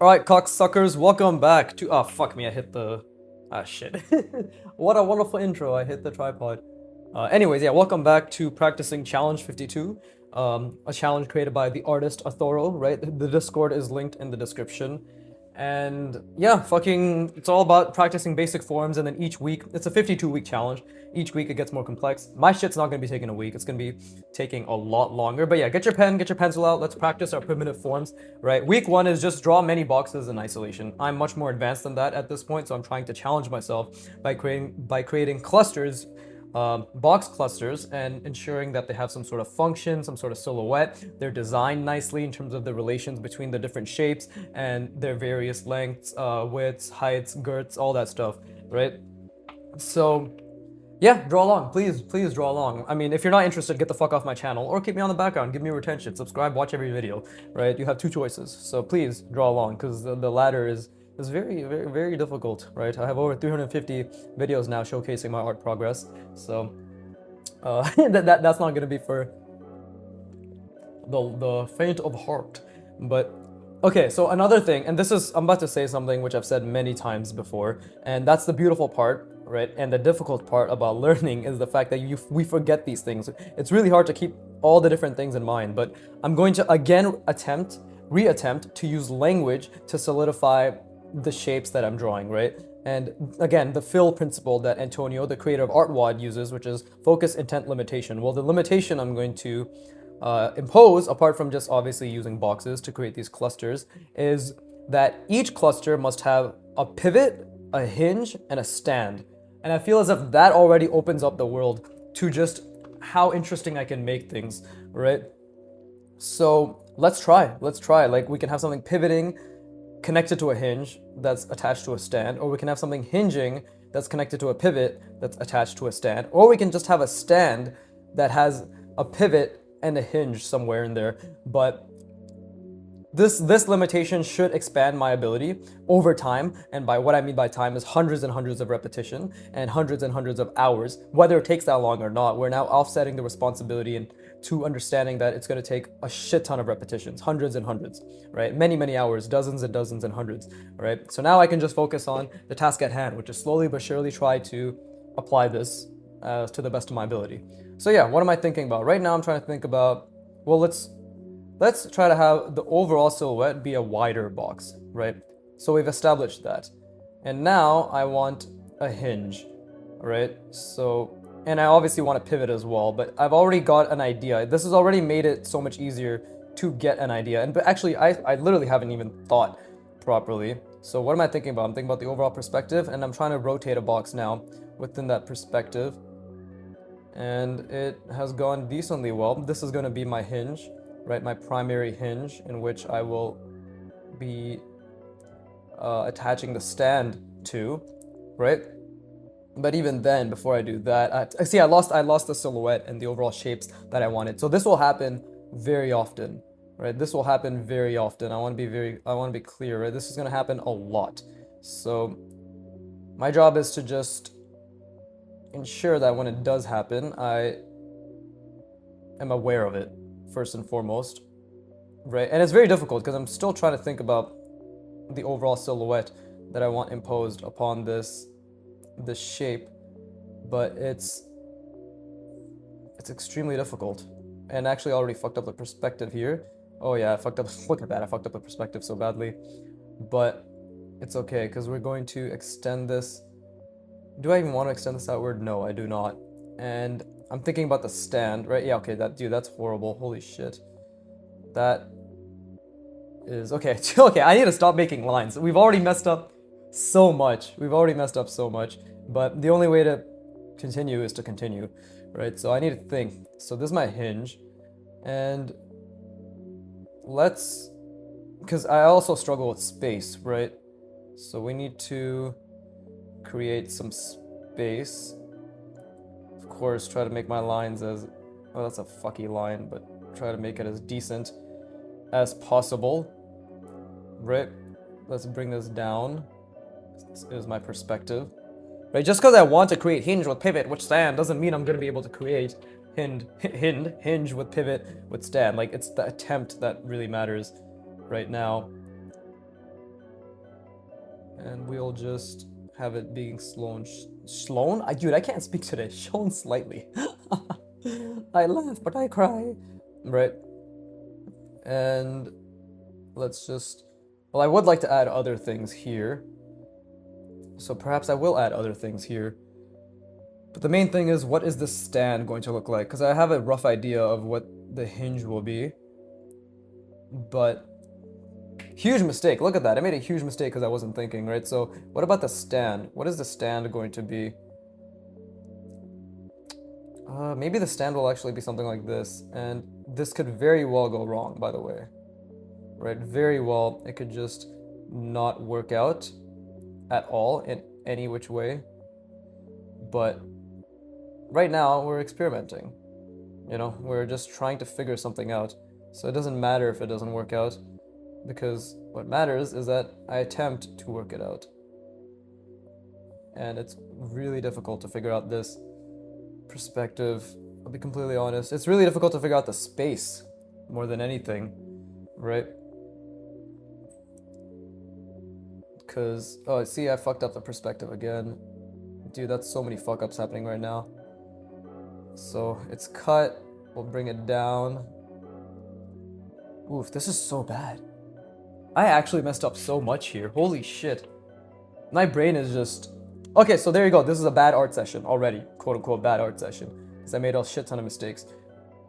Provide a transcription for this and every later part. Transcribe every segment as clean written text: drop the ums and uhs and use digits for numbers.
Alright, cocksuckers, welcome back to. Oh, fuck me, I hit the. Ah, shit. What a wonderful intro, I hit the tripod. Anyways, yeah, welcome back to practicing Challenge 52, a challenge created by the artist Athoro, right? The Discord is linked in the description. And yeah, it's all about practicing basic forms, and then each week, it's a 52-week challenge. Each week it gets more complex. My shit's not gonna be taking a week, it's gonna be taking a lot longer. But yeah, get your pen, get your pencil out, let's practice our primitive forms, right? Week one is just draw many boxes in isolation. I'm much more advanced than that at this point, so I'm trying to challenge myself by creating clusters, box clusters, and ensuring that they have some sort of function, some sort of silhouette. They're designed nicely in terms of the relations between the different shapes and their various lengths, widths, heights, girths, all that stuff, right? So yeah, draw along. Please draw along. I mean, if you're not interested, get the fuck off my channel or keep me on the background, give me retention, subscribe, watch every video, right? You have two choices. So please draw along because the ladder is very difficult, right? I have over 350 videos now showcasing my art progress. So that's not gonna be for the faint of heart. But okay, so another thing, and I'm about to say something which I've said many times before, and that's the beautiful part, right? And the difficult part about learning is the fact that we forget these things. It's really hard to keep all the different things in mind, but I'm going to again reattempt to use language to solidify the shapes that I'm drawing, right? And again, the fill principle that Antonio, the creator of ArtWad, uses, which is focus, intent, limitation. Well, the limitation I'm going to impose, apart from just obviously using boxes to create these clusters, is that each cluster must have a pivot, a hinge, and a stand. And I feel as if that already opens up the world to just how interesting I can make things, right? So let's try. Like, we can have something pivoting connected to a hinge that's attached to a stand, or we can have something hinging that's connected to a pivot that's attached to a stand, or we can just have a stand that has a pivot and a hinge somewhere in there. But this limitation should expand my ability over time, and by what I mean by time is hundreds and hundreds of repetition and hundreds of hours. Whether it takes that long or not, we're now offsetting the responsibility and to understanding that it's going to take a shit ton of repetitions, hundreds and hundreds, right? Many hours, dozens and dozens and hundreds, right? So now I can just focus on the task at hand, which is slowly but surely try to apply this to the best of my ability. So yeah, what am I thinking about? Right now I'm trying to think about, well, let's try to have the overall silhouette be a wider box, right? So we've established that. And now I want a hinge, right? So, and I obviously want to pivot as well, but I've already got an idea. This has already made it so much easier to get an idea. And but actually, I literally haven't even thought properly. So what am I thinking about? I'm thinking about the overall perspective, and I'm trying to rotate a box now within that perspective. And it has gone decently well. This is going to be my hinge, right? My primary hinge, in which I will be attaching the stand to, right? But even then, before I do that, I see I lost the silhouette and the overall shapes that I wanted. So this will happen very often, right? This will happen very often. I want to be clear, right? This is going to happen a lot. So my job is to just ensure that when it does happen, I am aware of it first and foremost, right? And it's very difficult because I'm still trying to think about the overall silhouette that I want imposed upon this shape, but it's extremely difficult. And actually, I already fucked up the perspective here. Oh yeah, I fucked up. Look at that, I fucked up the perspective so badly. But it's okay because we're going to extend this. Do I even want to extend this outward? No, I do not. And I'm thinking about the stand, right? Yeah, okay, that's horrible. Holy shit. That is okay. Okay, I need to stop making lines. We've already messed up so much. But the only way to continue is to continue, right? So I need to think. So this is my hinge, and because I also struggle with space, right? So we need to create some space. Of course, try to make my lines as, well, that's a fucky line, but try to make it as decent as possible, right? Let's bring this down. This is my perspective, right? Just because I want to create hinge with pivot with stand doesn't mean I'm going to be able to create hinge with pivot with stand. Like, it's the attempt that really matters right now. And we'll just have it being slown? Dude, I can't speak today. Shown slightly. I laugh, but I cry. Right? And let's just... Well, I would like to add other things here. So perhaps I will add other things here. But the main thing is, what is this stand going to look like? Because I have a rough idea of what the hinge will be. But... Huge mistake. Look at that. I made a huge mistake because I wasn't thinking, right? So what about the stand? What is the stand going to be? Maybe the stand will actually be something like this. And this could very well go wrong, by the way. Right? Very well. It could just not work out at all in any which way. But right now, we're experimenting. You know, we're just trying to figure something out. So it doesn't matter if it doesn't work out, because what matters is that I attempt to work it out. And it's really difficult to figure out this perspective. I'll be completely honest. It's really difficult to figure out the space more than anything, right? Because, oh, see, I fucked up the perspective again. Dude, that's so many fuck-ups happening right now. So, it's cut. We'll bring it down. Oof, this is so bad. I actually messed up so much here. Holy shit. My brain is just... Okay, so there you go. This is a bad art session already. Quote-unquote bad art session. Because I made a shit ton of mistakes.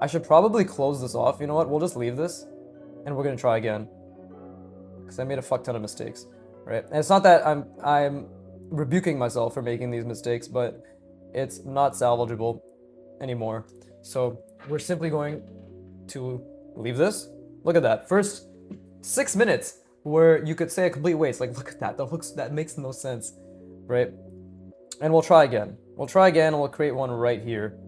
I should probably close this off. You know what? We'll just leave this. And we're gonna try again. Because I made a fuck ton of mistakes. Right? And it's not that I'm rebuking myself for making these mistakes, but it's not salvageable anymore. So we're simply going to leave this. Look at that. First 6 minutes where you could say a complete waste. Like, look at that. That makes no sense. Right? And we'll try again. We'll try again and we'll create one right here.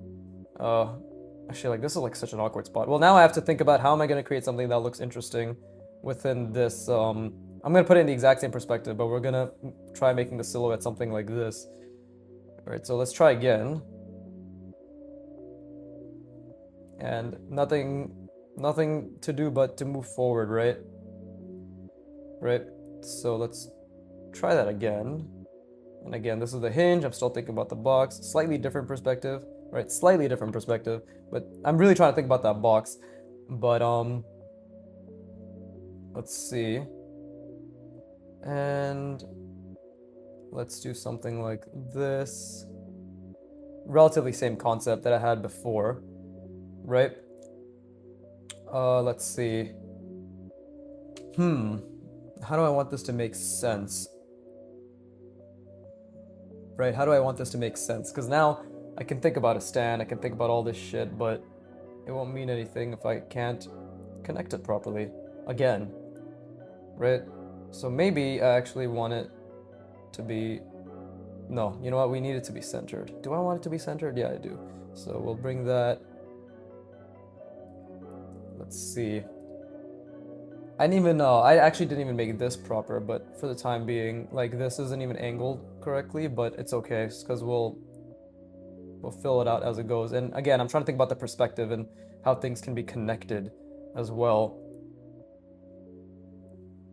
Actually, like, this is like such an awkward spot. Well, now I have to think about how am I going to create something that looks interesting within this, I'm going to put it in the exact same perspective, but we're going to try making the silhouette something like this. Alright, so let's try again. And nothing to do but to move forward, right? Right? So let's try that again. And again, this is the hinge. I'm still thinking about the box. Slightly different perspective, right? Slightly different perspective, but I'm really trying to think about that box. But, let's see. And let's do something like this. Relatively same concept that I had before, right? Let's see. How do I want this to make sense? Right, how do I want this to make sense? Because now I can think about a stand, I can think about all this shit, but it won't mean anything if I can't connect it properly. Again. Right? So maybe I actually want it to be... No, you know what? We need it to be centered. Do I want it to be centered? Yeah, I do. So we'll bring that... Let's see. I didn't even know. I actually didn't even make this proper, but for the time being, like, this isn't even angled correctly, but it's okay, because we'll fill it out as it goes. And again, I'm trying to think about the perspective and how things can be connected as well.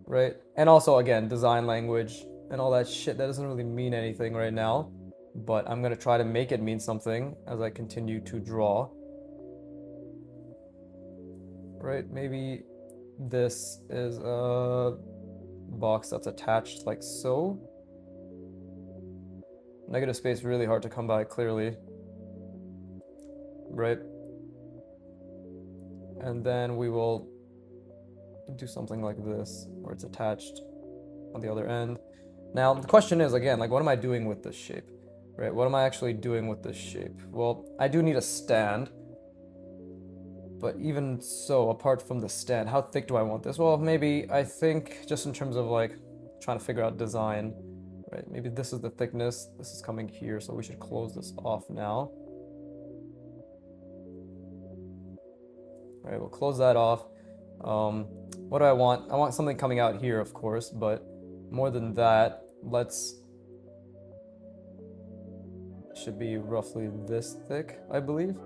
Right? And also, again, design language and all that shit, that doesn't really mean anything right now, but I'm gonna try to make it mean something as I continue to draw. Right? Maybe this is a box that's attached like so. Negative space really hard to come by, clearly. Right? And then we will do something like this, where it's attached on the other end. Now, the question is, again, like, what am I doing with this shape? Right? What am I actually doing with this shape? Well, I do need a stand. But even so, apart from the stand, how thick do I want this? Well, maybe, I think, just in terms of, like, trying to figure out design, right? Maybe this is the thickness, this is coming here, so we should close this off now. Right, we'll close that off. What do I want? I want something coming out here, of course, but more than that, should be roughly this thick, I believe.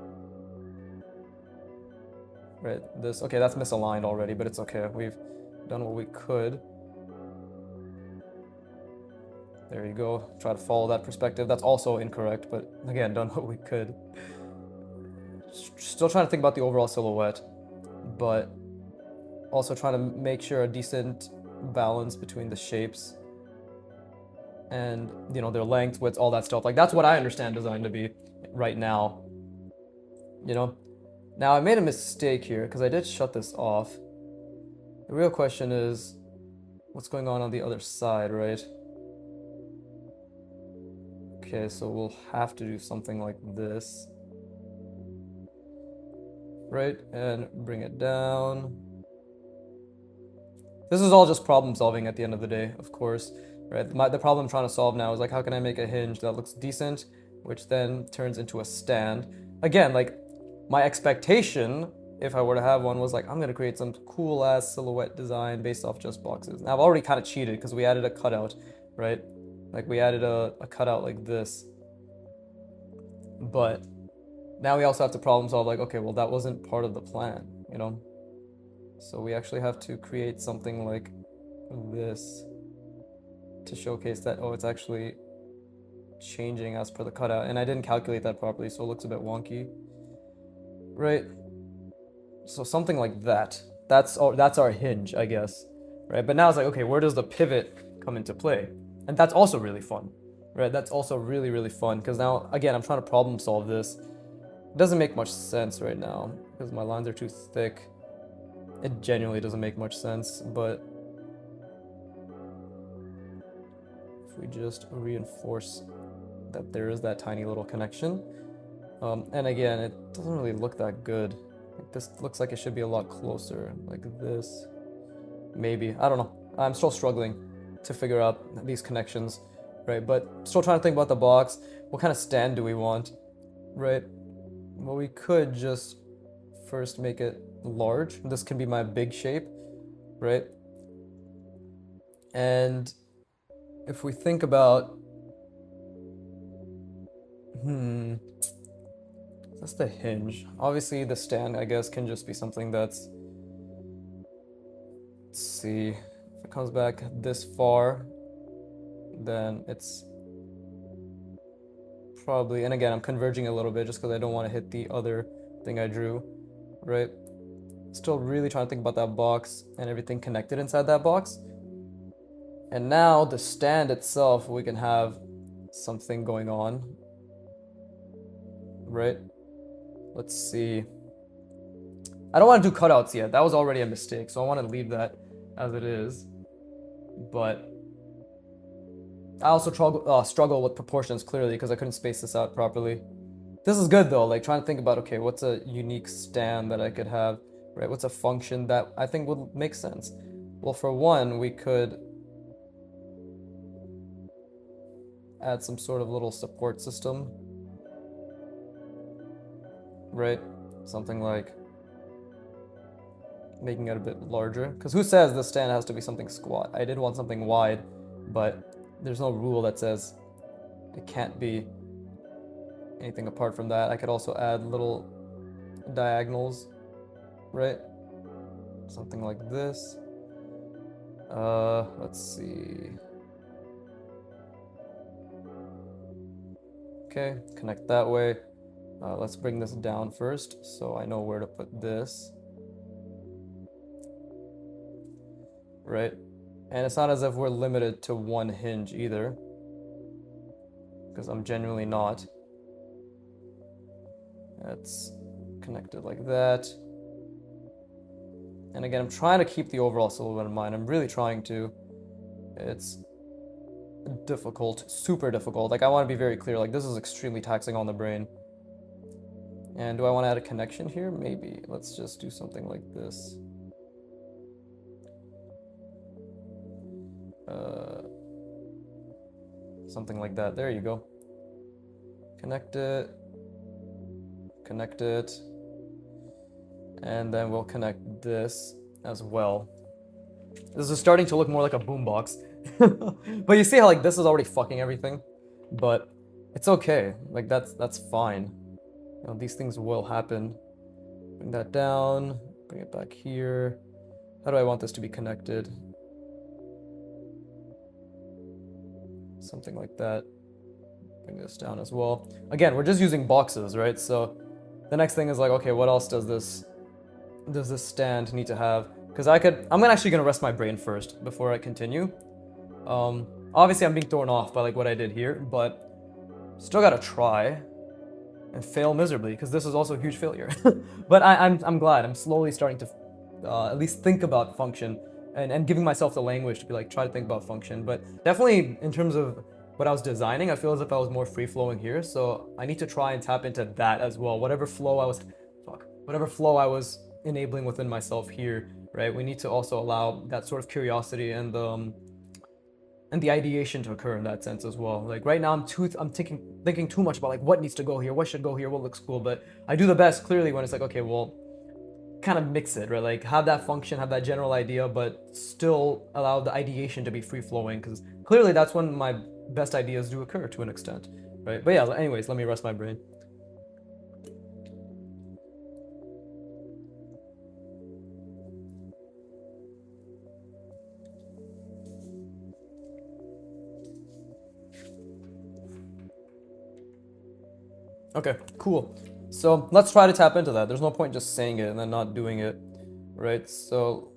Right, this, okay, that's misaligned already, but it's okay. We've done what we could. There you go. Try to follow that perspective. That's also incorrect, but again, done what we could. Still trying to think about the overall silhouette, but also trying to make sure a decent balance between the shapes and, you know, their length, width, all that stuff. Like, that's what I understand design to be right now, you know? Now, I made a mistake here because I did shut this off. The real question is, what's going on the other side, right? Okay, so we'll have to do something like this, right? And bring it down. This is all just problem solving at the end of the day, of course, right? The problem I'm trying to solve now is like, how can I make a hinge that looks decent, which then turns into a stand? Again, like, my expectation, if I were to have one, was like, I'm gonna create some cool ass silhouette design based off just boxes. Now I've already kind of cheated because we added a cutout, right? Like, we added a cutout like this. But now we also have to problem solve, like, okay, well, that wasn't part of the plan, you know? So we actually have to create something like this to showcase that, oh, it's actually changing as per the cutout. And I didn't calculate that properly, so it looks a bit wonky, right? So something like that. That's our hinge, I guess, right? But now it's like, okay, where does the pivot come into play? And that's also really fun, right? That's also really, really fun because now, again, I'm trying to problem solve this. It doesn't make much sense right now because my lines are too thick. It genuinely doesn't make much sense, but if we just reinforce that there is that tiny little connection, and again, it doesn't really look that good. Like, this looks like it should be a lot closer, like this. Maybe, I don't know. I'm still struggling to figure out these connections, right? But still trying to think about the box. What kind of stand do we want, right? Well, we could just first make it large. This can be my big shape, right? And if we think about, that's the hinge. Obviously, the stand, I guess, can just be something that's, let's see, if it comes back this far, then it's probably, and again, I'm converging a little bit just because I don't want to hit the other thing I drew, right? Still really trying to think about that box and everything connected inside that box. And now the stand itself, we can have something going on, right? Let's see. I don't want to do cutouts yet. That was already a mistake, so I want to leave that as it is. But I also struggle with proportions clearly because I couldn't space this out properly. This is good though, like trying to think about, okay, what's a unique stand that I could have, right? What's a function that I think would make sense? Well, for one, we could add some sort of little support system, right? Something like making it a bit larger. Because who says the stand has to be something squat? I did want something wide, but there's no rule that says it can't be anything apart from that. I could also add little diagonals, right? Something like this. Let's see. Okay, connect that way. Let's bring this down first so I know where to put this. Right? And it's not as if we're limited to one hinge either, because I'm genuinely not. It's connected like that. And again, I'm trying to keep the overall silhouette in mind. I'm really trying to. It's difficult, super difficult. Like, I want to be very clear, like, this is extremely taxing on the brain. And do I want to add a connection here? Maybe. Let's just do something like this. Something like that. There you go. Connect it. Connect it. And then we'll connect this as well. This is starting to look more like a boombox. But you see how, like, this is already fucking everything? But it's okay. Like, that's fine. You know, these things will happen. Bring that down. Bring it back here. How do I want this to be connected? something like that. Bring this down as well. Again, we're just using boxes, right? So the next thing is like, okay, what else does this stand need to have? Because I'm actually gonna rest my brain first before I continue. Obviously I'm being thrown off by like what I did here, but still gotta try and fail miserably because this is also a huge failure. But I'm glad I'm slowly starting to at least think about function and giving myself the language to be like try to think about function. But definitely in terms of what I was designing, I feel as if I was more free flowing here. So I need to try and tap into that as well. Whatever flow I was enabling within myself here, right? We need to also allow that sort of curiosity and the ideation to occur in that sense as well. Like right now, I'm thinking too much about like what needs to go here, what should go here, what looks cool. But I do the best clearly when it's like, okay, well, kind of mix it, right? Like have that function, have that general idea, but still allow the ideation to be free flowing, because clearly that's when my best ideas do occur to an extent, right? But yeah, anyways, let me rest my brain. Okay, cool. So let's try to tap into that. There's no point just saying it and then not doing it, right? So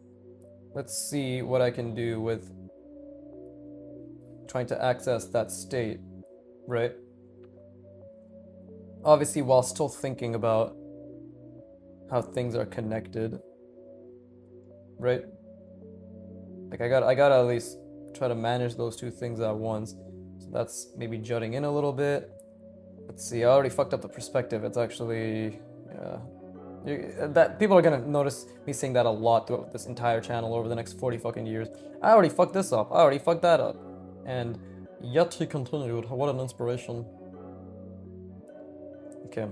let's see what I can do with trying to access that state, right? Obviously, while still thinking about how things are connected, right? Like I gotta at least try to manage those two things at once. So that's maybe jutting in a little bit. Let's see, I already fucked up the perspective. It's actually, yeah. That people are gonna notice me saying that a lot throughout this entire channel over the next 40 fucking years. I already fucked this up. I already fucked that up. And yet he continued. What an inspiration. Okay.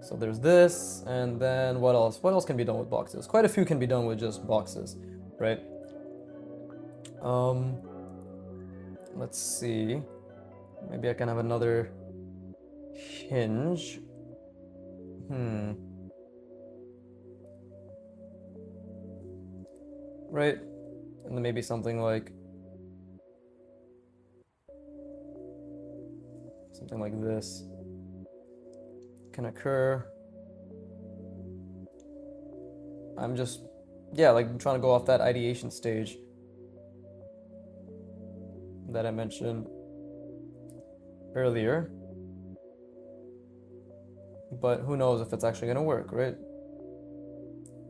So there's this, and then what else? What else can be done with boxes? Quite a few can be done with just boxes, right? Let's see. Maybe I can have another hinge. Right? And then maybe something like this can occur. I'm just, yeah, like I'm trying to go off that ideation stage that I mentioned earlier. But who knows if it's actually gonna work, right?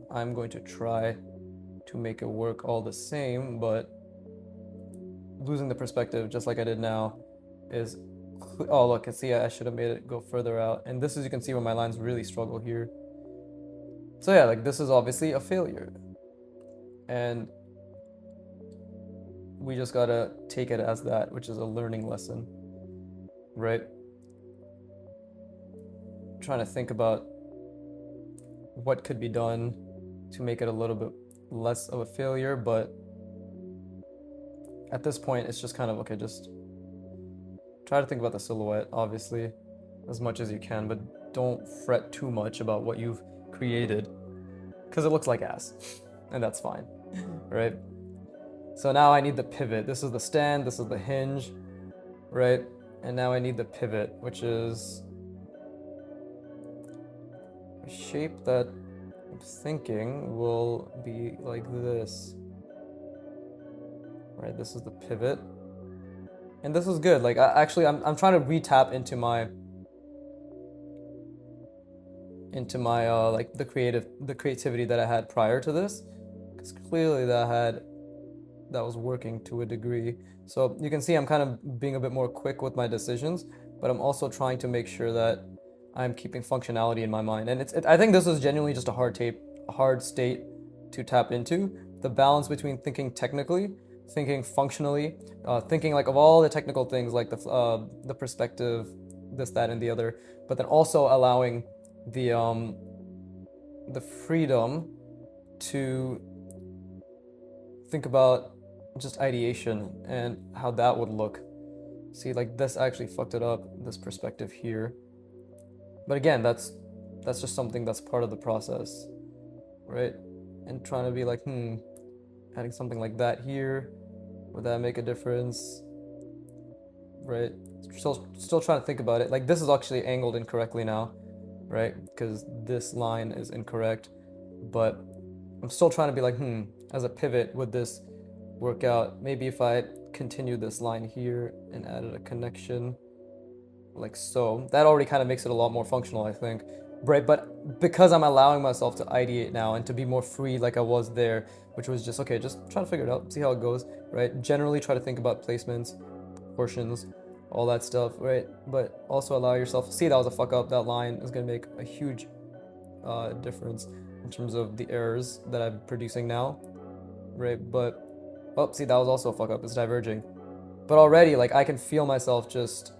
I'm going to try to make it work all the same, but losing the perspective, just like I did now, is, oh look, see, I should have made it go further out. And this is, you can see where my lines really struggle here. So yeah, like this is obviously a failure. And we just gotta take it as that, which is a learning lesson, right? Trying to think about what could be done to make it a little bit less of a failure, but at this point it's just kind of, okay, just try to think about the silhouette, obviously, as much as you can, but don't fret too much about what you've created, because it looks like ass, and that's fine, right? So now I need the pivot. This is the stand, this is the hinge, right? And now I need the pivot, which is a shape that I'm thinking will be like this. Right, this is the pivot. And this is good. Like I'm trying to re-tap into my like the creativity that I had prior to this, because clearly that was working to a degree. So you can see I'm kind of being a bit more quick with my decisions, but I'm also trying to make sure that I'm keeping functionality in my mind. And I think this is genuinely just a hard state to tap into. The balance between thinking technically, thinking functionally, thinking like of all the technical things like the perspective, this, that, and the other, but then also allowing the freedom to think about just ideation and how that would look. See, like this actually fucked it up, this perspective here. But again, that's just something that's part of the process, right? And trying to be like, adding something like that here, would that make a difference? right? Still trying to think about it. Like this is actually angled incorrectly now, right? Because this line is incorrect, but I'm still trying to be like, as a pivot, would this work out? Maybe if I continue this line here and added a connection like so, that already kind of makes it a lot more functional, I think. Right, but because I'm allowing myself to ideate now and to be more free like I was there, which was just, okay, just try to figure it out, see how it goes, right? Generally try to think about placements, portions, all that stuff, right? But also allow yourself, see that was a fuck up, that line is going to make a huge difference in terms of the errors that I'm producing now, right? But, oh, see, that was also a fuck up, it's diverging. But already, like, I can feel myself just,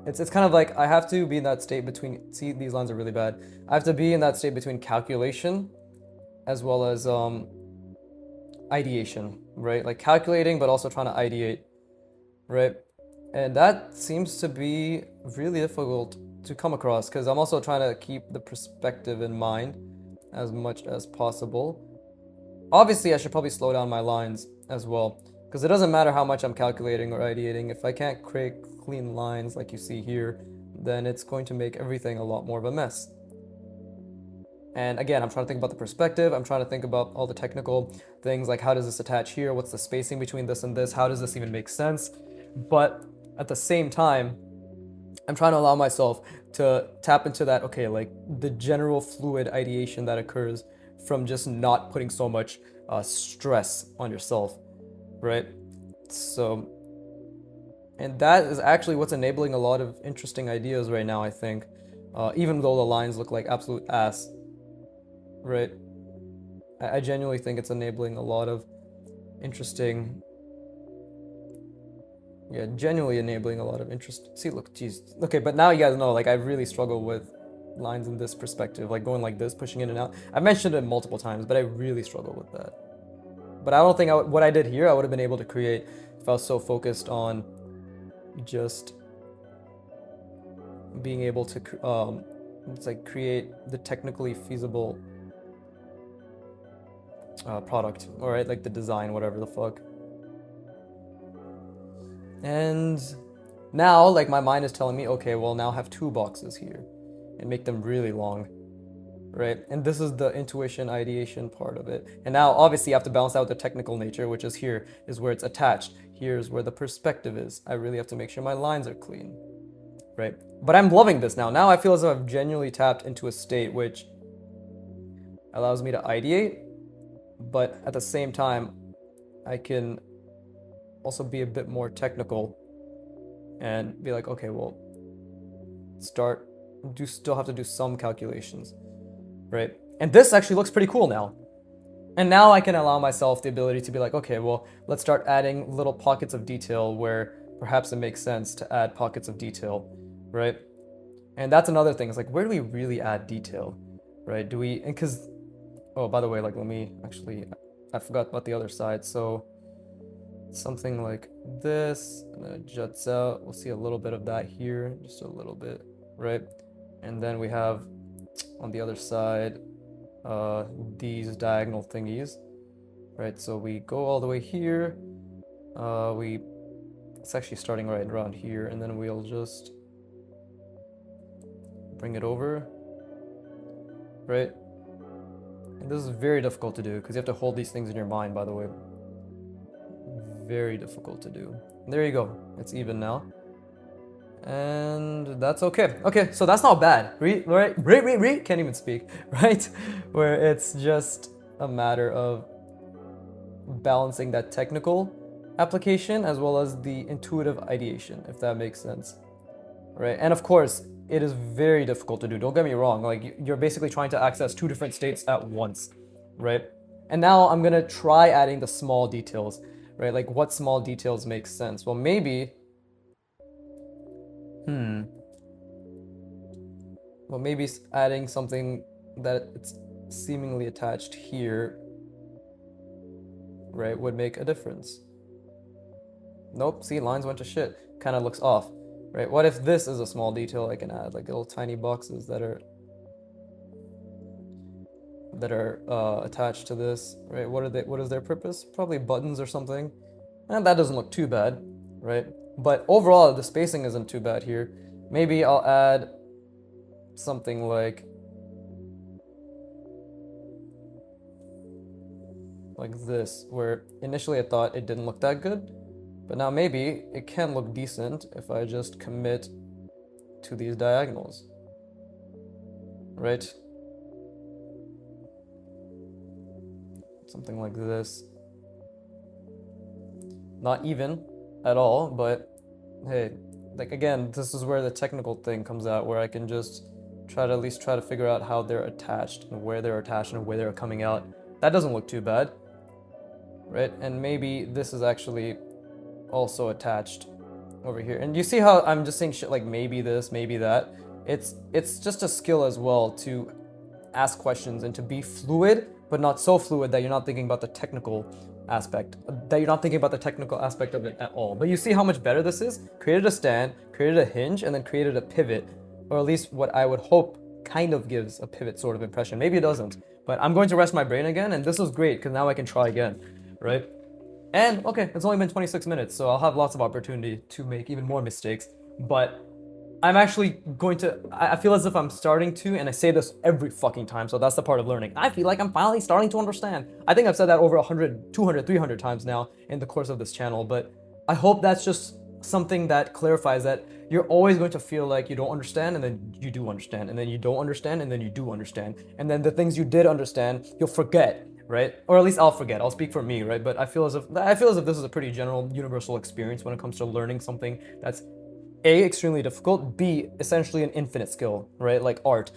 it's kind of like I have to be in that state between, see, these lines are really bad. I have to be in that state between calculation as well as ideation, right? Like calculating, but also trying to ideate, right? And that seems to be really difficult to come across because I'm also trying to keep the perspective in mind as much as possible. Obviously, I should probably slow down my lines as well because it doesn't matter how much I'm calculating or ideating. If I can't create clean lines like you see here, then it's going to make everything a lot more of a mess. And again, I'm trying to think about the perspective. I'm trying to think about all the technical things like how does this attach here? What's the spacing between this and this? How does this even make sense? But at the same time, I'm trying to allow myself to tap into that, okay, like the general fluid ideation that occurs from just not putting so much stress on yourself, right? So, and that is actually what's enabling a lot of interesting ideas right now, I think. Even though the lines look like absolute ass, right? I genuinely think it's enabling a lot of interesting, yeah, genuinely enabling a lot of interest. See, look, geez. Okay, but now you guys know, like, I really struggle with lines in this perspective, like going like this, pushing in and out. I've mentioned it multiple times, but I really struggle with that. But I don't think what I did here, I would have been able to create if I was so focused on just being able to, it's like create the technically feasible product, all right, like the design, whatever the fuck. And now, like, my mind is telling me, okay, well, now have two boxes here and make them really long, right? And this is the intuition, ideation part of it. And now, obviously, you have to balance out the technical nature, which is here, is where it's attached. Here's where the perspective is. I really have to make sure my lines are clean, right? But I'm loving this now. Now I feel as though I've genuinely tapped into a state which allows me to ideate, but at the same time, I can also be a bit more technical and be like, okay, well, still have to do some calculations, right? And this actually looks pretty cool now. And now I can allow myself the ability to be like, okay, well, let's start adding little pockets of detail where perhaps it makes sense to add pockets of detail, right? And that's another thing. It's like, where do we really add detail, right? Do we, and because, oh, by the way, like, let me actually, I forgot about the other side. So something like this, and then it juts out. We'll see a little bit of that here, just a little bit, right? And then we have on the other side these diagonal thingies, right? So we go all the way here. It's actually starting right around here, and then we'll just bring it over, right? And this is very difficult to do because you have to hold these things in your mind, by the way. Very difficult to do. There you go. It's even now. And that's okay. Okay, so that's not bad. Right? Can't even speak, right? Where it's just a matter of balancing that technical application as well as the intuitive ideation, if that makes sense. Right? And of course, it is very difficult to do. Don't get me wrong. Like, you're basically trying to access two different states at once, right? And now I'm gonna try adding the small details, right? Like, what small details make sense? Well, maybe, well, maybe adding something that it's seemingly attached here, right, would make a difference. Nope, see, lines went to shit. Kind of looks off, right? What if this is a small detail I can add, like little tiny boxes that are attached to this, right? What is their purpose? Probably buttons or something. And that doesn't look too bad, right? But overall, the spacing isn't too bad here. Maybe I'll add something like this, where initially I thought it didn't look that good, but now maybe it can look decent if I just commit to these diagonals, right? Something like this. Not even at all, but hey, like again, this is where the technical thing comes out, where I can just try to at least try to figure out how they're attached and where they're attached and where they're coming out. That doesn't look too bad, right? And maybe this is actually also attached over here. And you see how I'm just saying shit like maybe this, maybe that. It's just a skill as well to ask questions and to be fluid, but not so fluid that you're not thinking about the technical aspect, of it at all. But you see how much better this is? Created a stand, created a hinge, and then created a pivot, or at least what I would hope kind of gives a pivot sort of impression. Maybe it doesn't, but I'm going to rest my brain again, and this was great because now I can try again, right? And okay, it's only been 26 minutes, so I'll have lots of opportunity to make even more mistakes, but I'm actually going to, I feel as if I'm starting to, and I say this every fucking time, so that's the part of learning. I feel like I'm finally starting to understand. I think I've said that over 100, 200, 300 times now in the course of this channel, but I hope that's just something that clarifies that you're always going to feel like you don't understand, and then you do understand, and then you don't understand, and then you do understand. And then the things you did understand, you'll forget, right? Or at least I'll forget. I'll speak for me, right? But I feel as if this is a pretty general, universal experience when it comes to learning something that's A, extremely difficult, B, essentially an infinite skill, right? Like art,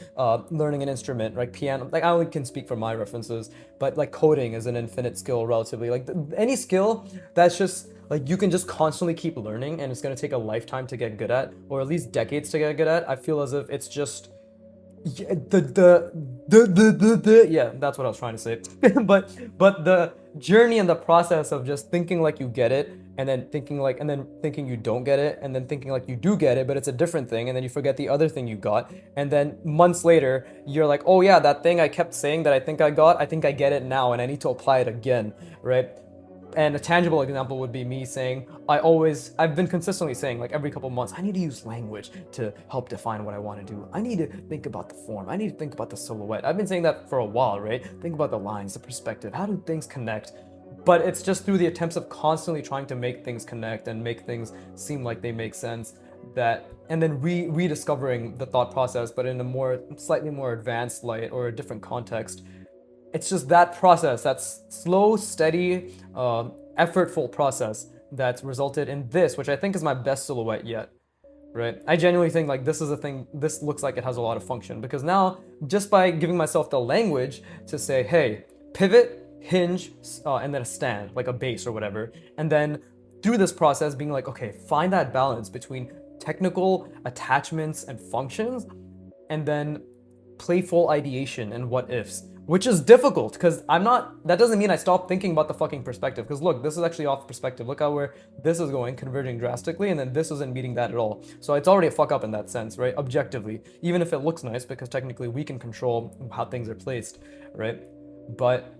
learning an instrument, like piano. Like I only can speak from my references, but like coding is an infinite skill relatively. Like any skill that's just like you can just constantly keep learning and it's gonna take a lifetime to get good at, or at least decades to get good at. I feel as if it's just yeah, yeah, that's what I was trying to say. but the journey and the process of just thinking like you get it, and then thinking you don't get it, and then thinking like you do get it, but it's a different thing, and then you forget the other thing you got, and then months later you're like, oh yeah, that thing I kept saying that I think I got, I think I get it now, and I need to apply it again, right? And a tangible example would be me saying, I've been consistently saying, like every couple months, I need to use language to help define what I want to do. I need to think about the form. I need to think about the silhouette. I've been saying that for a while, right? Think about the lines, the perspective. How do things connect? But it's just through the attempts of constantly trying to make things connect and make things seem like they make sense and then rediscovering the thought process, but in a slightly more advanced light or a different context. It's just that process, that's slow, steady, effortful process that's resulted in this, which I think is my best silhouette yet, right? I genuinely think like this is a thing, this looks like it has a lot of function, because now just by giving myself the language to say, hey, pivot, hinge, and then a stand, like a base or whatever, and then through this process being like, okay, find that balance between technical attachments and functions, and then playful ideation and what ifs, which is difficult because that doesn't mean I stop thinking about the fucking perspective, because look, this is actually off perspective. Look how where this is going, converging drastically, and then this isn't meeting that at all. So it's already a fuck up in that sense, right? Objectively, even if it looks nice, because technically we can control how things are placed, right? But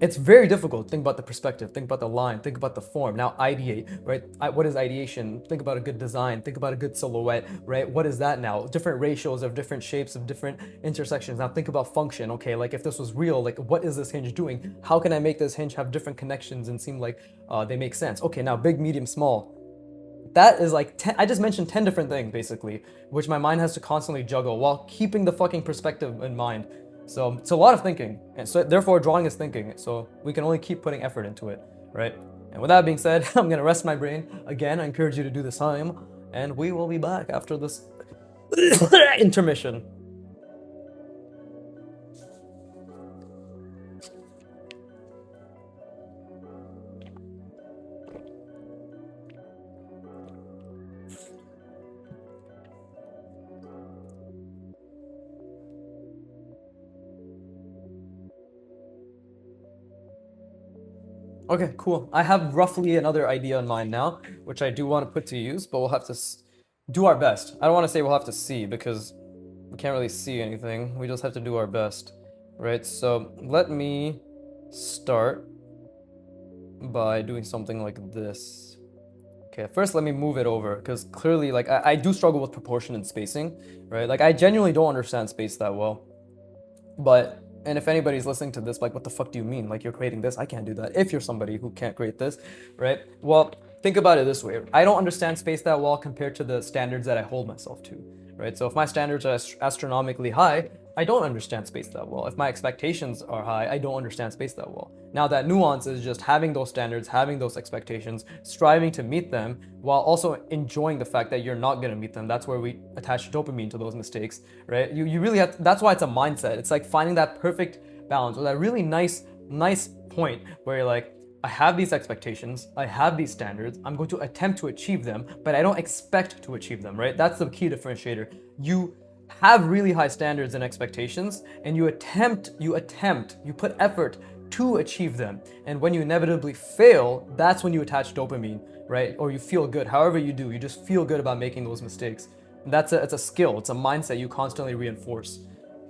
it's very difficult. Think about the perspective, think about the line, think about the form. Now ideate, right? What is ideation? Think about a good design, think about a good silhouette, right? What is that now? Different ratios of different shapes of different intersections. Now think about function. Okay, like if this was real, like what is this hinge doing? How can I make this hinge have different connections and seem like they make sense? Okay, now big, medium, small. That is like I just mentioned 10 different things basically, which my mind has to constantly juggle while keeping the fucking perspective in mind. So it's a lot of thinking, and so therefore drawing is thinking. So we can only keep putting effort into it, right? And with that being said, I'm gonna rest my brain again. I encourage you to do the same, and we will be back after this intermission. Okay, cool. I have roughly another idea in mind now, which I do want to put to use, but we'll have to do our best. I don't want to say we'll have to see because we can't really see anything. We just have to do our best, right? So let me start by doing something like this. Okay, first let me move it over because clearly, like, I do struggle with proportion and spacing, right? Like, I genuinely don't understand space that well. But, and if anybody's listening to this, like, what the fuck do you mean? Like, you're creating this? I can't do that. If you're somebody who can't create this, right? Well, think about it this way. I don't understand space that well compared to the standards that I hold myself to, right? So if my standards are astronomically high, I don't understand space that well. If my expectations are high, I don't understand space that well. Now, that nuance is just having those standards, having those expectations, striving to meet them, while also enjoying the fact that you're not going to meet them. That's where we attach dopamine to those mistakes, right? You really have to, that's why it's a mindset. It's like finding that perfect balance, or that really nice point where you're like, I have these expectations, I have these standards, I'm going to attempt to achieve them, but I don't expect to achieve them, right? That's the key differentiator. You have really high standards and expectations, and you put effort to achieve them. And when you inevitably fail, that's when you attach dopamine, right? Or you feel good. However you do, you just feel good about making those mistakes. And it's a skill, it's a mindset you constantly reinforce,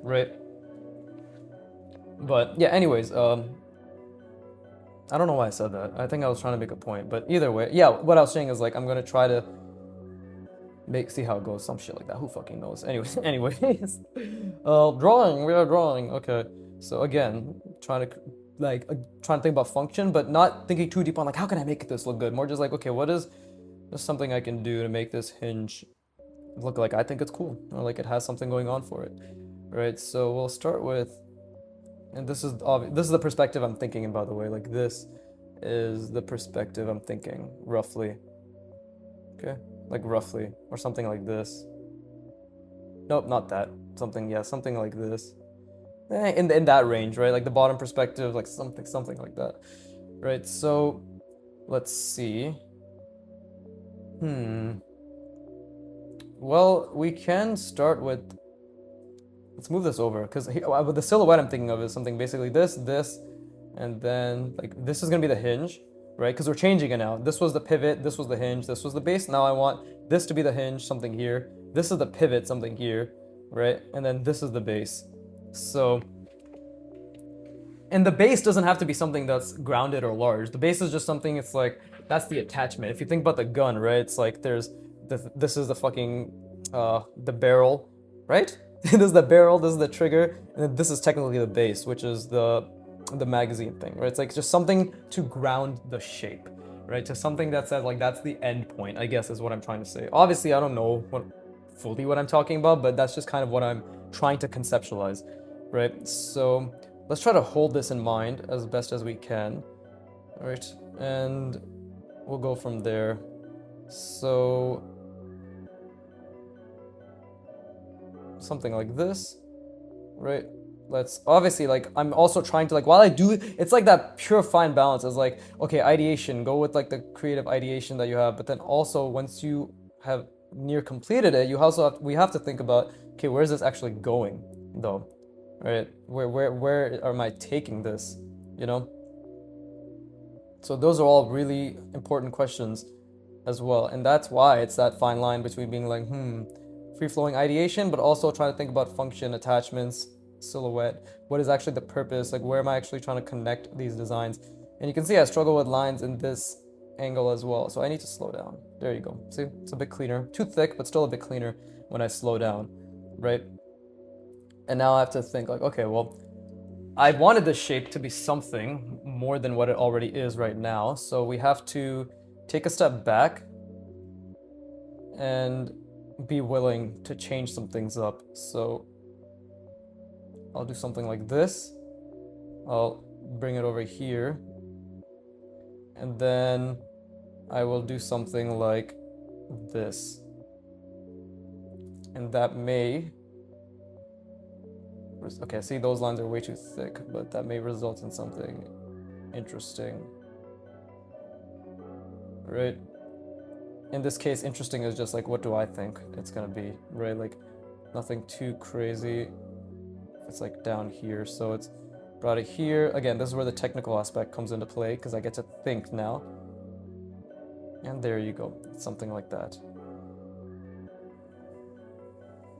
right? But yeah, anyways, I don't know why I said that. I think I was trying to make a point, but either way, yeah, what I was saying is like I'm gonna try to see how it goes, some shit like that. Who fucking knows? Anyways, drawing. We are drawing. Okay, so again, trying to think about function, but not thinking too deep on like how can I make this look good. More just like, okay, what is there's something I can do to make this hinge look like I think it's cool, or like it has something going on for it, right? So we'll start with, and this is the perspective I'm thinking in, by the way. Like this is the perspective I'm thinking roughly. Okay, like roughly, or something like this. Nope, not that. Something, yeah, something like this. In that range, right? Like the bottom perspective, like something like that, right? So let's see. Well, we can start with. Let's move this over because the silhouette I'm thinking of is something basically this, and then like this is gonna be the hinge, right? Because we're changing it now. This was the pivot, this was the hinge, this was the base. Now I want this to be the hinge, something here. This is the pivot, something here, right? And then this is the base. So, and the base doesn't have to be something that's grounded or large. The base is just something, it's like, that's the attachment. If you think about the gun, right? It's like this is the fucking, the barrel, right? This is the barrel, this is the trigger, and then this is technically the base, which is the magazine thing, right? It's like just something to ground the shape, right? To something that says like that's the end point, I guess is what I'm trying to say. Obviously, I don't know fully what I'm talking about, but that's just kind of what I'm trying to conceptualize, right? So let's try to hold this in mind as best as we can, right? And we'll go from there. So something like this, right? Let's obviously, like, I'm also trying to, like, while I do, it's like that pure fine balance is like, okay, ideation, go with like the creative ideation that you have, but then also once you have near completed it, you also we have to think about, okay, where's this actually going though, right? Where am I taking this, you know? So those are all really important questions as well, and that's why it's that fine line between being like, free-flowing ideation, but also trying to think about function, attachments, silhouette, what is actually the purpose, like where am I actually trying to connect these designs. And you can see I struggle with lines in this angle as well, so I need to slow down. There you go. See, it's a bit cleaner, too thick, but still a bit cleaner when I slow down, right? And now I have to think like, okay, well, I wanted this shape to be something more than what it already is right now, so we have to take a step back and be willing to change some things up. So I'll do something like this. I'll bring it over here. And then I will do something like this. And that may... Okay, see, those lines are way too thick, but that may result in something interesting. Right? In this case, interesting is just like, what do I think it's gonna be, right? Like, nothing too crazy. It's like down here, so it's brought it here. Again, this is where the technical aspect comes into play, because I get to think now. And there you go, something like that.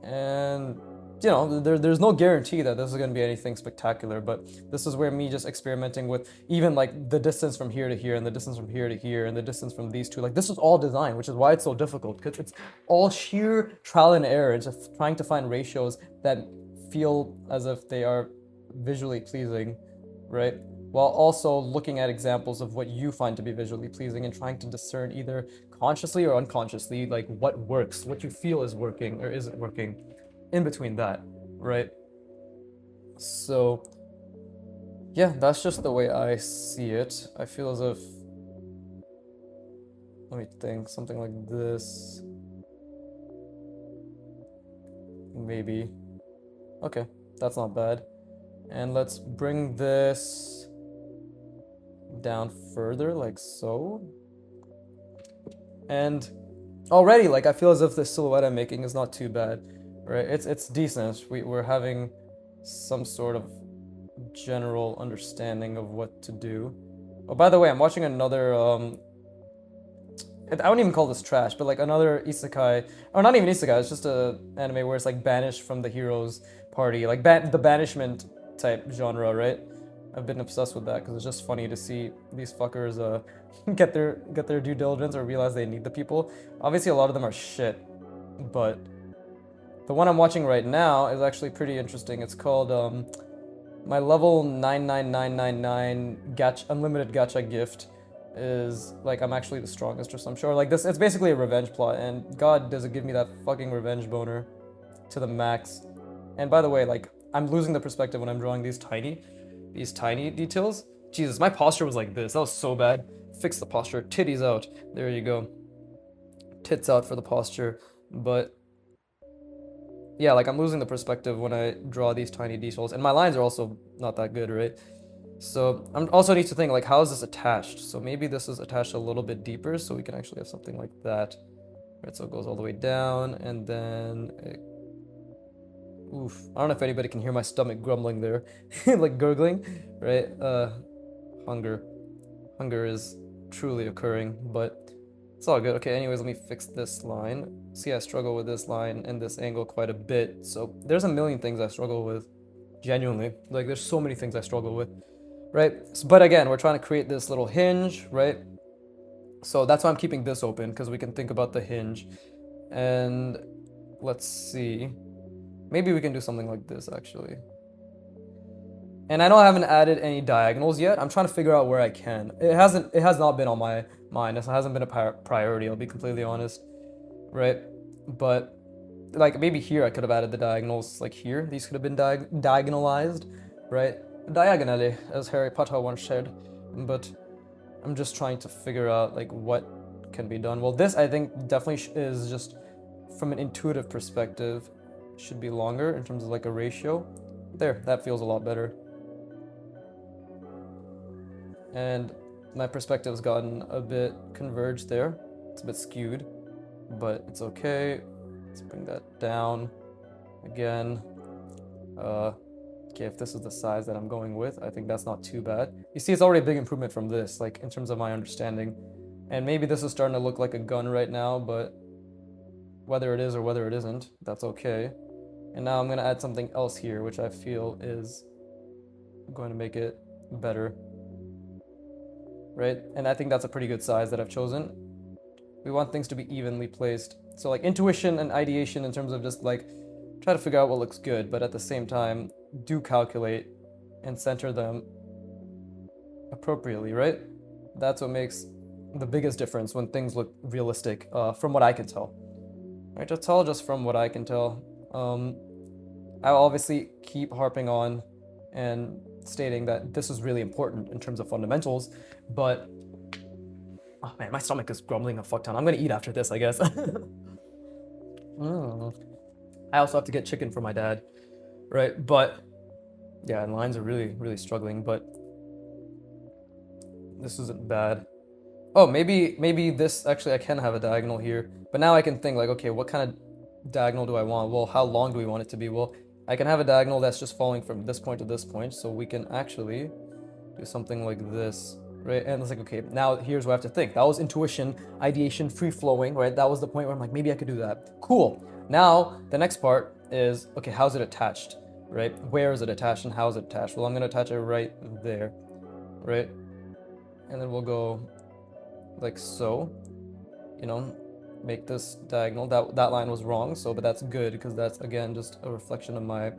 And you know, there's no guarantee that this is going to be anything spectacular, but this is where me just experimenting with even like the distance from here to here and the distance from here to here and the distance from these two, like this is all design, which is why it's so difficult, because it's all sheer trial and error, just trying to find ratios that feel as if they are visually pleasing, right? While also looking at examples of what you find to be visually pleasing and trying to discern either consciously or unconsciously, like what works, what you feel is working or isn't working in between that, right? So, yeah, that's just the way I see it. I feel as if, let me think, something like this. Maybe. Okay, that's not bad. And let's bring this down further, like so. And already, like, I feel as if the silhouette I'm making is not too bad, right? It's decent. We're having some sort of general understanding of what to do. Oh, by the way, I'm watching another I don't even call this trash, but like another isekai, or not even isekai, it's just a anime where it's like banished from the hero's party, like the banishment type genre, right? I've been obsessed with that because it's just funny to see these fuckers get their due diligence or realize they need the people. Obviously, a lot of them are shit, but the one I'm watching right now is actually pretty interesting. It's called my level 99999 gacha, unlimited gacha gift is like I'm actually the strongest or some shit. Or like this, it's basically a revenge plot, and God does it give me that fucking revenge boner to the max. And by the way, like I'm losing the perspective when I'm drawing these tiny details. Jesus, my posture was like this. That was so bad. Fix the posture. Titties out. There you go. Tits out for the posture. But yeah, like I'm losing the perspective when I draw these tiny details, and my lines are also not that good, right? So I'm also need to think like, how is this attached? So maybe this is attached a little bit deeper, so we can actually have something like that, right? So it goes all the way down, and then oof, I don't know if anybody can hear my stomach grumbling there, like gurgling, right? Hunger is truly occurring, but it's all good. Okay, anyways, let me fix this line. See, I struggle with this line and this angle quite a bit. So there's a million things I struggle with, genuinely. Like there's so many things I struggle with, right? But again, we're trying to create this little hinge, right? So that's why I'm keeping this open, because we can think about the hinge. And let's see. Maybe we can do something like this, actually. And I know I haven't added any diagonals yet. I'm trying to figure out where I can. It has not been on my mind. It hasn't been a priority, I'll be completely honest, right? But like maybe here I could have added the diagonals, like here. These could have been diagonalized, right? Diagonally, as Harry Potter once said. But I'm just trying to figure out like what can be done. Well, this I think definitely is just from an intuitive perspective should be longer in terms of like a ratio. There, that feels a lot better. And my perspective's gotten a bit converged there. It's a bit skewed, but it's okay. Let's bring that down again. Okay, if this is the size that I'm going with, I think that's not too bad. You see, it's already a big improvement from this, like in terms of my understanding. And maybe this is starting to look like a gun right now, but whether it is or whether it isn't, that's okay. And now I'm gonna add something else here, which I feel is going to make it better. Right? And I think that's a pretty good size that I've chosen. We want things to be evenly placed. So like intuition and ideation in terms of just like try to figure out what looks good, but at the same time, do calculate and center them appropriately, right? That's what makes the biggest difference when things look realistic, from what I can tell. Right? Just from what I can tell. I'll obviously keep harping on and stating that this is really important in terms of fundamentals, but oh man, my stomach is grumbling a fuck ton. I'm gonna eat after this, I guess. I also have to get chicken for my dad, right? But yeah, and lines are really struggling, but this isn't bad. Oh, maybe this actually I can have a diagonal here, but now I can think like, okay, what kind of diagonal do I want? Well, how long do we want it to be? Well, I can have a diagonal that's just falling from this point to this point, so we can actually do something like this, right? And it's like, okay, now here's what I have to think. That was intuition, ideation, free-flowing, right? That was the point where I'm like, maybe I could do that. Cool. Now, the next part is, okay, how's it attached, right? Where is it attached and how is it attached? Well, I'm going to attach it right there, right? And then we'll go like so, you know, make this diagonal. That line was wrong, so, but that's good because that's, again, just a reflection of my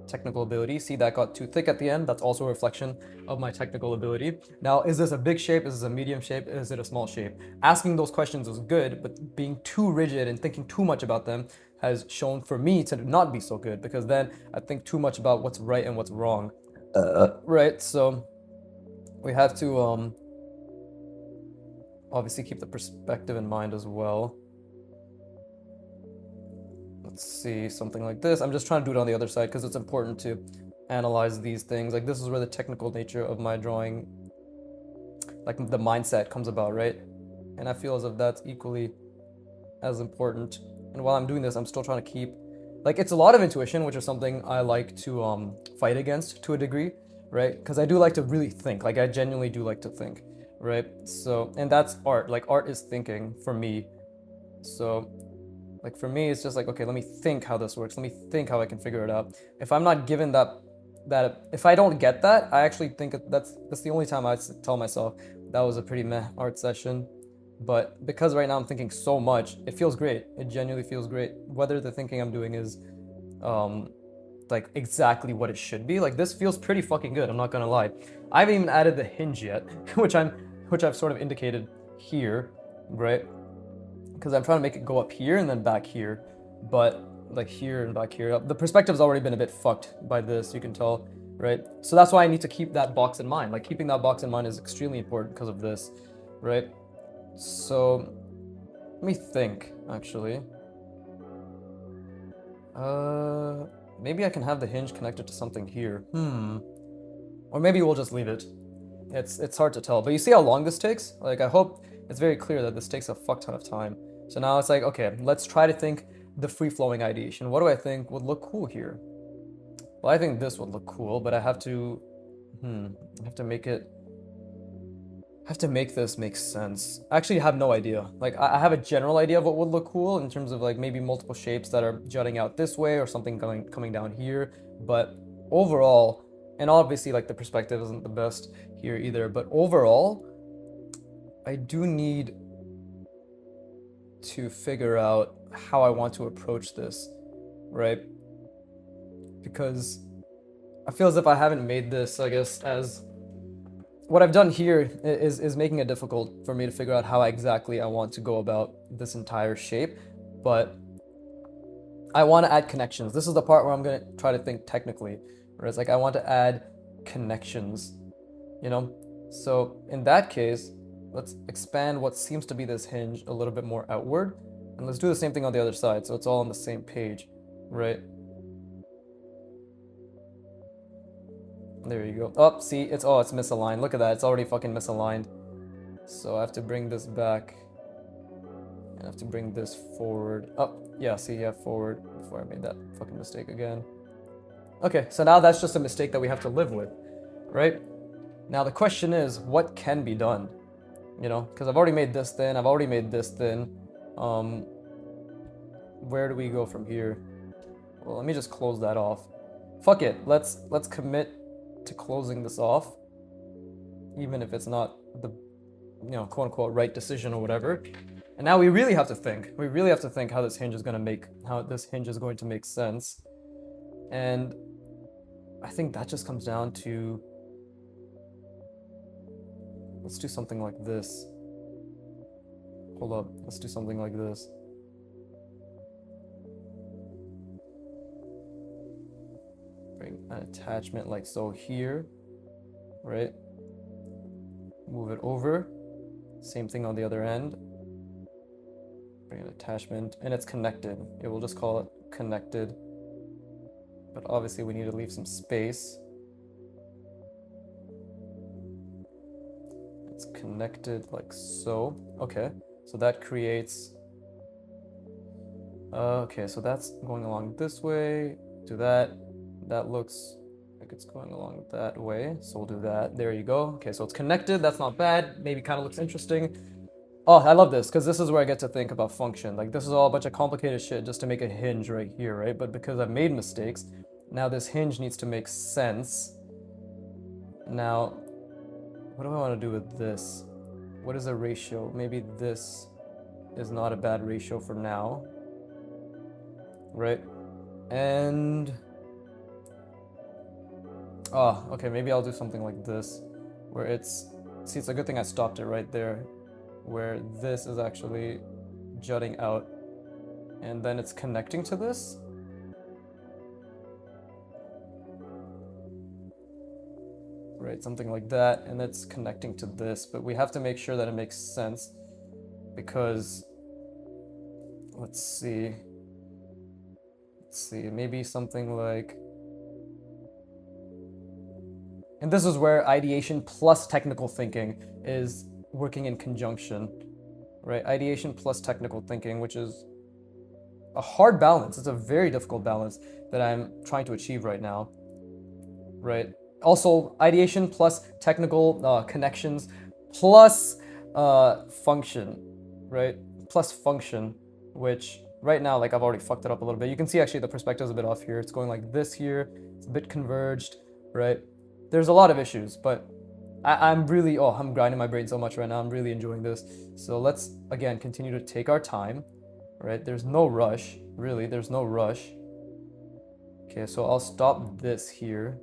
technical ability. See, that got too thick at the end. That's also a reflection of my technical ability. Now, is this a big shape? Is this a medium shape? Is it a small shape? Asking those questions is good, but being too rigid and thinking too much about them has shown for me to not be so good, because then I think too much about what's right and what's wrong. Right, so we have to obviously keep the perspective in mind as well. Let's see, something like this. I'm just trying to do it on the other side because it's important to analyze these things. Like, this is where the technical nature of my drawing, like the mindset, comes about, right? And I feel as if that's equally as important. And while I'm doing this, I'm still trying to keep, like, it's a lot of intuition, which is something I like to fight against to a degree, right? Because I do like to really think. Like, I genuinely do like to think, right? So, and that's art. Like, art is thinking for me. So, like, for me, it's just like, okay, let me think how this works. Let me think how I can figure it out. If I'm not given that if I don't get that, I actually think that's the only time I tell myself that was a pretty meh art session. But because right now I'm thinking so much, it feels great. It genuinely feels great. Whether the thinking I'm doing is like exactly what it should be, like, this feels pretty fucking good, I'm not gonna lie. I haven't even added the hinge yet, which I've sort of indicated here, right? Because I'm trying to make it go up here and then back here, but like here and back here. The perspective's already been a bit fucked by this, you can tell, right? So that's why I need to keep that box in mind. Like, keeping that box in mind is extremely important because of this, right? So let me think, actually. Maybe I can have the hinge connected to something here. Or maybe we'll just leave it. It's hard to tell. But you see how long this takes? Like, I hope it's very clear that this takes a fuck ton of time. So now it's like, okay, let's try to think the free-flowing ideation. What do I think would look cool here? Well, I think this would look cool, but I have to, I have to make it, I have to make this make sense. I actually have no idea. Like, I have a general idea of what would look cool in terms of, like, maybe multiple shapes that are jutting out this way or something coming down here. But overall, and obviously, like, the perspective isn't the best here either, but overall, I do need to figure out how I want to approach this, right? Because I feel as if I haven't made this, I guess, as what I've done here is making it difficult for me to figure out how exactly I want to go about this entire shape, but I want to add connections. This is the part where I'm going to try to think technically, where it's like I want to add connections, you know? So in that case, let's expand what seems to be this hinge a little bit more outward, and let's do the same thing on the other side so it's all on the same page, right? There you go. Oh, see, it's misaligned. Look at that, it's already fucking misaligned. So I have to bring this back, and I have to bring this forward. Oh, yeah, see, yeah, forward, before I made that fucking mistake again. Okay, so now that's just a mistake that we have to live with, right? Now the question is, what can be done? You know, because I've already made this thin, I've already made this thin. Where do we go from here? Well, let me just close that off. Fuck it, let's commit to closing this off, even if it's not the, you know, quote unquote right decision or whatever. And now we really have to think. We really have to think how this hinge is going to make sense. And I think that just comes down to, let's do something like this. Hold up, let's do something like this. Bring an attachment like so here, right? Move it over. Same thing on the other end. Bring an attachment, and it's connected. It will just call it connected. But obviously we need to leave some space. It's connected like so. Okay, so that creates... okay, so that's going along this way. Do that. That looks like it's going along that way, so we'll do that. There you go. Okay, so it's connected. That's not bad. Maybe kind of looks interesting. Oh, I love this because this is where I get to think about function. Like this is all a bunch of complicated shit just to make a hinge right here, right? But because I've made mistakes, now this hinge needs to make sense. Now, what do I want to do with this? What is a ratio? Maybe this is not a bad ratio for now, right? And oh, okay, maybe I'll do something like this, where it's, see, it's a good thing I stopped it right there, where this is actually jutting out, and then it's connecting to this. Right, something like that, and it's connecting to this, but we have to make sure that it makes sense, because, let's see, maybe something like, and this is where ideation plus technical thinking is working in conjunction, right? Ideation plus technical thinking, which is a hard balance. It's a very difficult balance that I'm trying to achieve right now, right? Also, ideation plus technical connections plus function, right? Plus function, which right now, like I've already fucked it up a little bit. You can see actually the perspective is a bit off here. It's going like this here. It's a bit converged, right? There's a lot of issues, but I'm really, oh, I'm grinding my brain so much right now. I'm really enjoying this. So let's, again, continue to take our time, right? There's no rush, really. There's no rush. Okay, so I'll stop this here,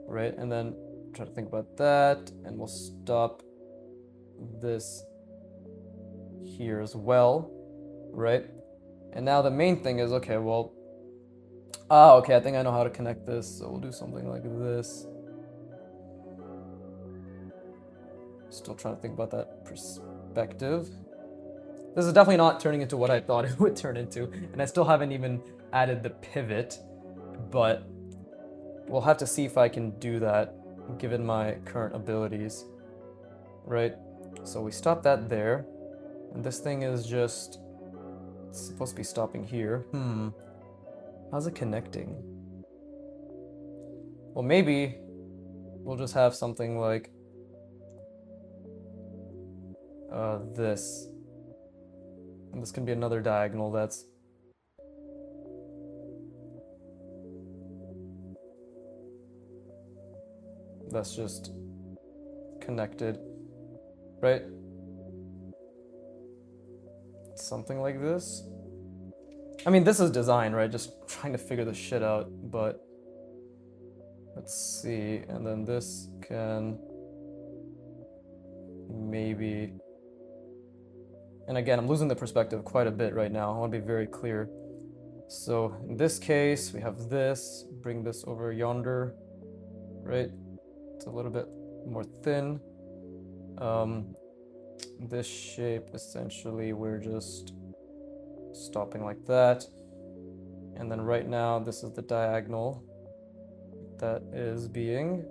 right? And then try to think about that, and we'll stop this here as well, right? And now the main thing is, okay, well, okay, I think I know how to connect this, so we'll do something like this. Still trying to think about that perspective. This is definitely not turning into what I thought it would turn into, and I still haven't even added the pivot, but we'll have to see if I can do that given my current abilities, right? So we stop that there, and this thing is just, it's supposed to be stopping here. How's it connecting? Well, maybe we'll just have something like this. And this can be another diagonal that's just connected, right? Something like this. I mean, this is design, right? Just trying to figure this shit out, but let's see. And then this can maybe, and again, I'm losing the perspective quite a bit right now. I want to be very clear. So in this case, we have this, bring this over yonder, right? It's a little bit more thin. This shape, essentially, we're just stopping like that. And then right now, this is the diagonal that is being,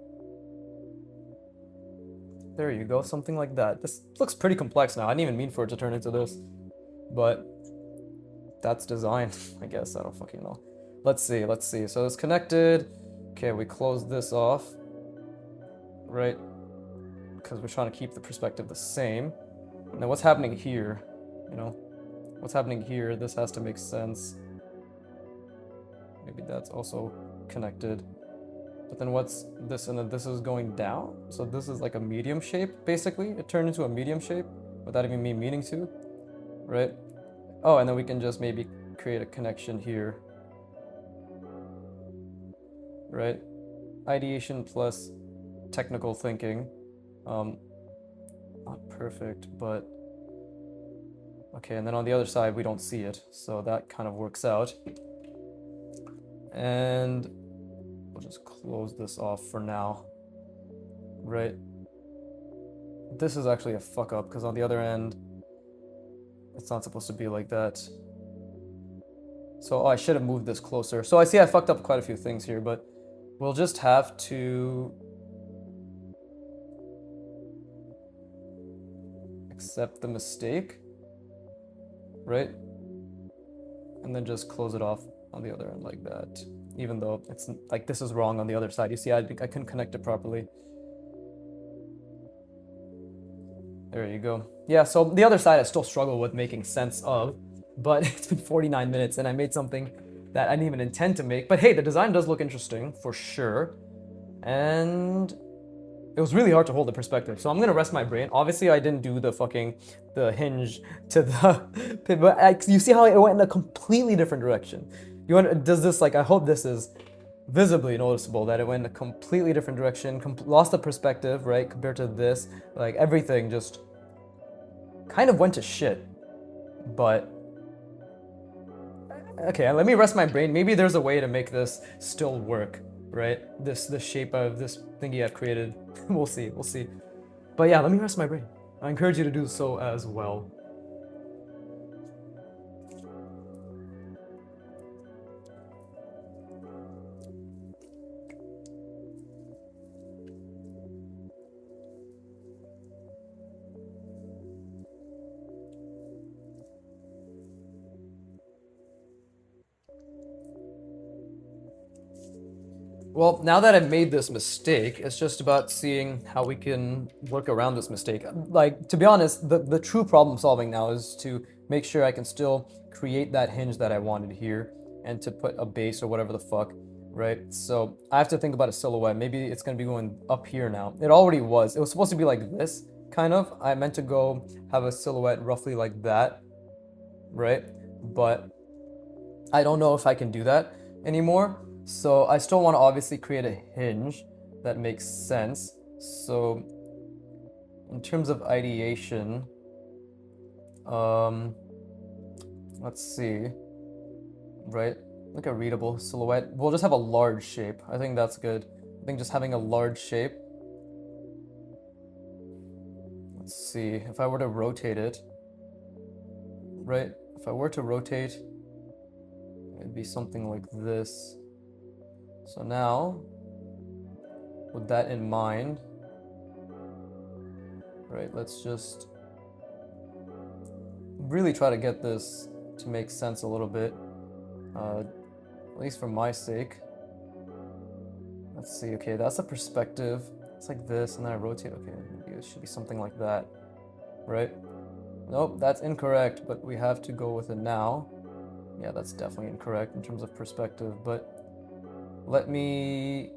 there you go, something like that. This looks pretty complex now. I didn't even mean for it to turn into this, but that's design, I guess. I don't fucking know. Let's see. So it's connected. Okay, we close this off, right? Because we're trying to keep the perspective the same. Now what's happening here? You know, what's happening here? This has to make sense. Maybe that's also connected. But then what's this? And then this is going down. So this is like a medium shape, basically. It turned into a medium shape without even me meaning to, right? Oh, and then we can just maybe create a connection here, right? Ideation plus technical thinking. Not perfect, but okay. And then on the other side, we don't see it, so that kind of works out. And we'll just close this off for now, right? This is actually a fuck up because on the other end, it's not supposed to be like that. So I should have moved this closer. So I see I fucked up quite a few things here, but we'll just have to accept the mistake, right? And then just close it off on the other end like that. Even though it's like this is wrong on the other side. You see, I couldn't connect it properly. There you go. Yeah, so the other side I still struggle with making sense of, but it's been 49 minutes and I made something that I didn't even intend to make. But hey, the design does look interesting for sure. And it was really hard to hold the perspective. So I'm gonna rest my brain. Obviously, I didn't do the hinge to the pivot. But you see how it went in a completely different direction. Does this, like, I hope this is visibly noticeable that it went in a completely different direction, lost the perspective, right, compared to this. Like, everything just kind of went to shit. But okay, let me rest my brain. Maybe there's a way to make this still work, right? The shape of this thingy I've created. We'll see, we'll see. But yeah, let me rest my brain. I encourage you to do so as well. Well, now that I've made this mistake, it's just about seeing how we can work around this mistake. Like, to be honest, the true problem solving now is to make sure I can still create that hinge that I wanted here and to put a base or whatever the fuck, right? So I have to think about a silhouette. Maybe it's going to be going up here now. It already was. It was supposed to be like this, kind of. I meant to go have a silhouette roughly like that, right? But I don't know if I can do that anymore. So I still want to obviously create a hinge that makes sense. So in terms of ideation, let's see, right? Like a readable silhouette. We'll just have a large shape. I think that's good. I think just having a large shape. Let's see, if I were to rotate it, right? If I were to rotate, it'd be something like this. So now, with that in mind, right, let's just really try to get this to make sense a little bit, at least for my sake. Let's see, okay, that's a perspective. It's like this, and then I rotate. Okay, maybe it should be something like that, right? Nope, that's incorrect, but we have to go with it now. Yeah, that's definitely incorrect in terms of perspective, but let me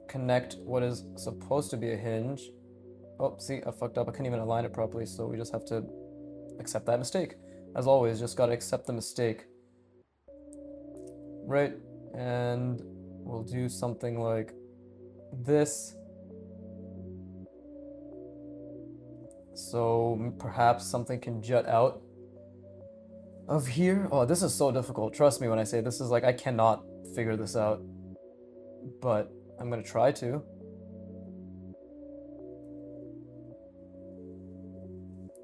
connect what is supposed to be a hinge. Oh, see, I fucked up. I couldn't even align it properly, so we just have to accept that mistake. As always, just gotta accept the mistake. Right? And we'll do something like this. So perhaps something can jut out of here. Oh, this is so difficult. Trust me when I say this is like, I cannot figure this out, but I'm gonna try to.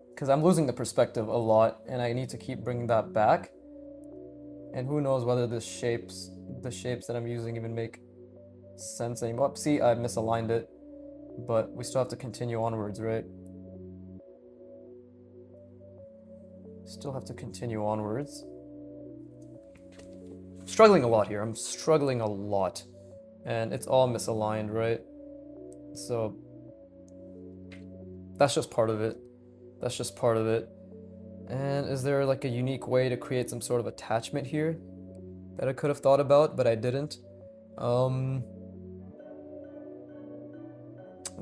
Because I'm losing the perspective a lot and I need to keep bringing that back. And who knows whether the shapes that I'm using even make sense anymore. See, I misaligned it, but we still have to continue onwards, right? Still have to continue onwards. Struggling a lot here. I'm struggling a lot. And it's all misaligned, right? So that's just part of it. That's just part of it. And is there like a unique way to create some sort of attachment here that I could have thought about, but I didn't? Let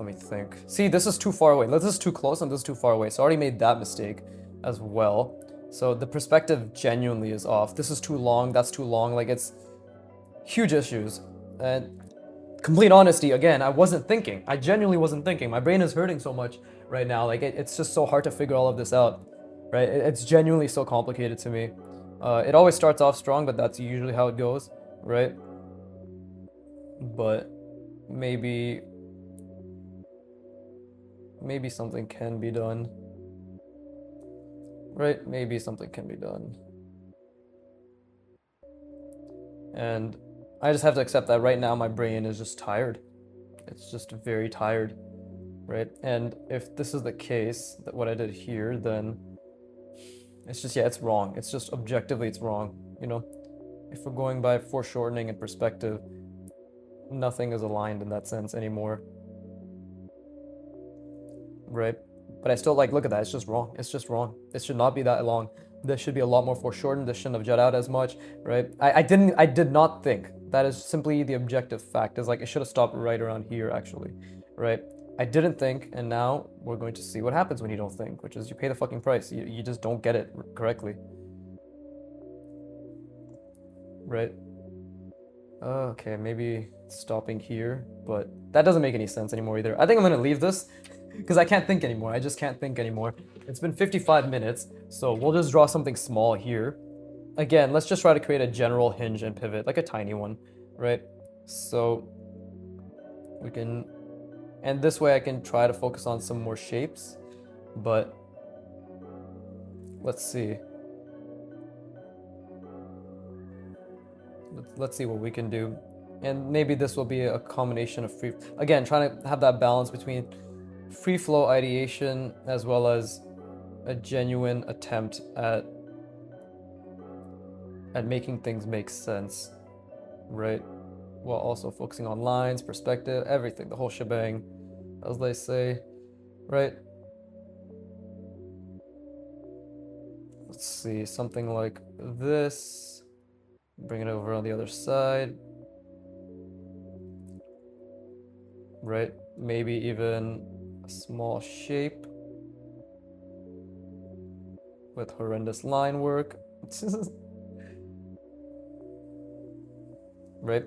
me think. See, this is too far away. This is too close and this is too far away. So I already made that mistake as well. So the perspective genuinely is off. This is too long, that's too long. Like, it's huge issues. And complete honesty, again, I wasn't thinking. I genuinely wasn't thinking. My brain is hurting so much right now. Like, it's just so hard to figure all of this out, right? It's genuinely so complicated to me. It always starts off strong, but that's usually how it goes, right? But maybe something can be done. Right? Maybe something can be done. And I just have to accept that right now my brain is just tired. It's just very tired, right? And if this is the case, that what I did here, then it's just, yeah, it's wrong. It's just objectively, it's wrong, you know? If we're going by foreshortening and perspective, nothing is aligned in that sense anymore, right? But I still like, look at that, it's just wrong. It's just wrong. It should not be that long. This should be a lot more foreshortened. This shouldn't have jet out as much, right? I did not think. That is simply the objective fact. Is like, it should have stopped right around here, actually, right? I didn't think, and now we're going to see what happens when you don't think, which is you pay the fucking price. You just don't get it correctly, right? Okay, maybe stopping here, but that doesn't make any sense anymore either. I think I'm gonna leave this because I can't think anymore. I just can't think anymore. It's been 55 minutes, so we'll just draw something small here. Again, let's just try to create a general hinge and pivot, like a tiny one, right? So we can, and this way I can try to focus on some more shapes, but let's see. Let's see what we can do. And maybe this will be a combination of free, again, trying to have that balance between free flow ideation as well as a genuine attempt at making things make sense, right? While also focusing on lines, perspective, everything, the whole shebang, as they say, right? Let's see, something like this. Bring it over on the other side. Right? Maybe even a small shape with horrendous line work. Right?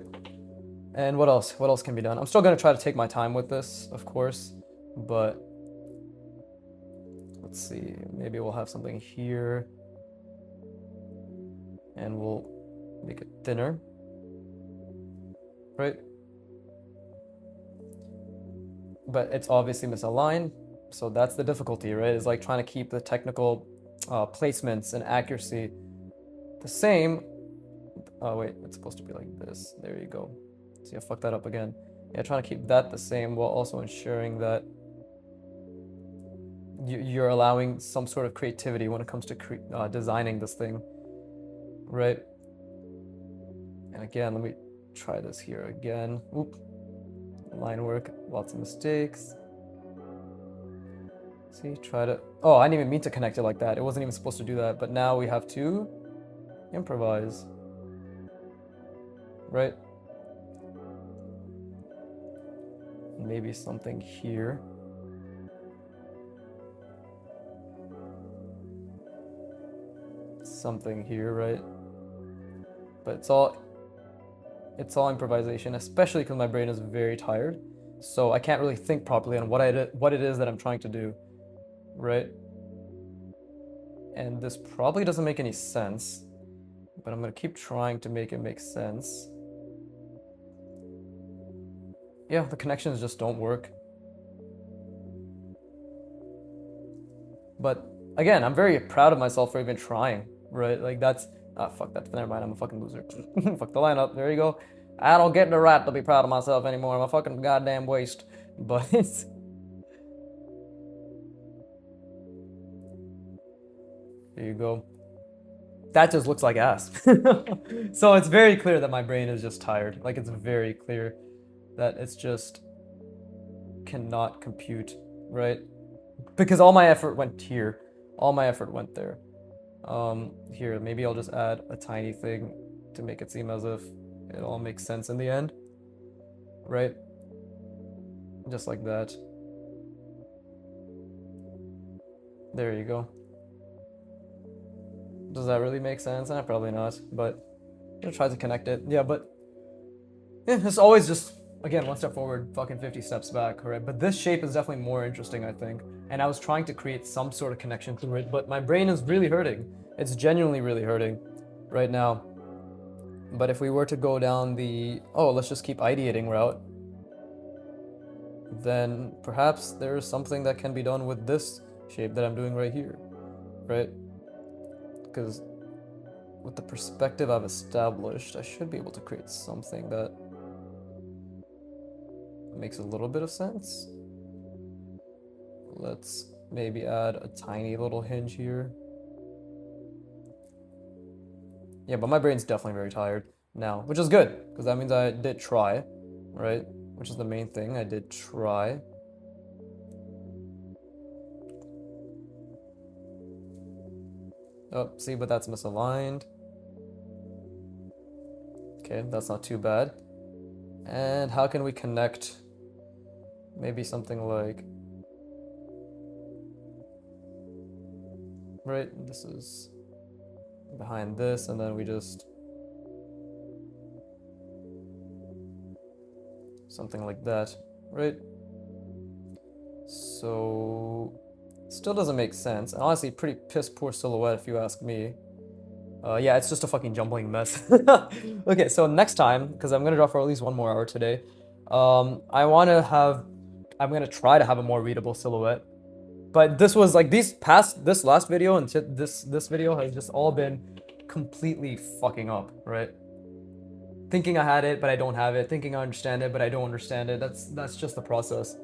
And what else? What else can be done? I'm still gonna try to take my time with this, of course, but let's see. Maybe we'll have something here, and we'll make it thinner, right? But it's obviously misaligned, so that's the difficulty, right? It's like trying to keep the technical placements and accuracy the same. Oh wait, it's supposed to be like this. There you go. See, I fucked that up again. Yeah, trying to keep that the same while also ensuring that you're allowing some sort of creativity when it comes to designing this thing, right? And again, let me try this here again. Oop. Line work, lots of mistakes. See, try to, oh, I didn't even mean to connect it like that. It wasn't even supposed to do that, but now we have to improvise, right? Maybe something here. Something here, right? But it's all improvisation, especially because my brain is very tired, so I can't really think properly on what it is that I'm trying to do, right? And this probably doesn't make any sense, but I'm gonna keep trying to make it make sense. Yeah, the connections just don't work. But again, I'm very proud of myself for even trying, right? Like that's, fuck that, never mind, I'm a fucking loser. Fuck the lineup, there you go. I don't get the right to be proud of myself anymore, I'm a fucking goddamn waste. But it's... There you go. That just looks like ass. So it's very clear that my brain is just tired. Like, it's very clear that it's just cannot compute, right? Because all my effort went here. All my effort went there. Here, maybe I'll just add a tiny thing to make it seem as if it all makes sense in the end, right? Just like that. There you go. Does that really make sense? Probably not, but I'm gonna try to connect it. Yeah, but yeah, it's always just, again, one step forward, fucking 50 steps back, right? But this shape is definitely more interesting, I think. And I was trying to create some sort of connection through it, but my brain is really hurting. It's genuinely really hurting right now. But if we were to go down the, oh, let's just keep ideating route, then perhaps there is something that can be done with this shape that I'm doing right here, right? Because with the perspective I've established, I should be able to create something that makes a little bit of sense. Let's maybe add a tiny little hinge here. Yeah, but my brain's definitely very tired now, which is good, because that means I did try, right? Which is the main thing, I did try. Oh, see, but that's misaligned. Okay, that's not too bad. And how can we connect? Maybe something like, right, this is behind this, and then we just, something like that, right? So, still doesn't make sense. And honestly, pretty piss poor silhouette if you ask me. Yeah, it's just a fucking jumbling mess. Okay, so next time, because I'm gonna draw for at least 1 more hour today, I'm gonna try to have a more readable silhouette. But this was like this last video and this video has just all been completely fucking up, right? Thinking I had it, but I don't have it. Thinking I understand it, but I don't understand it. That's just the process.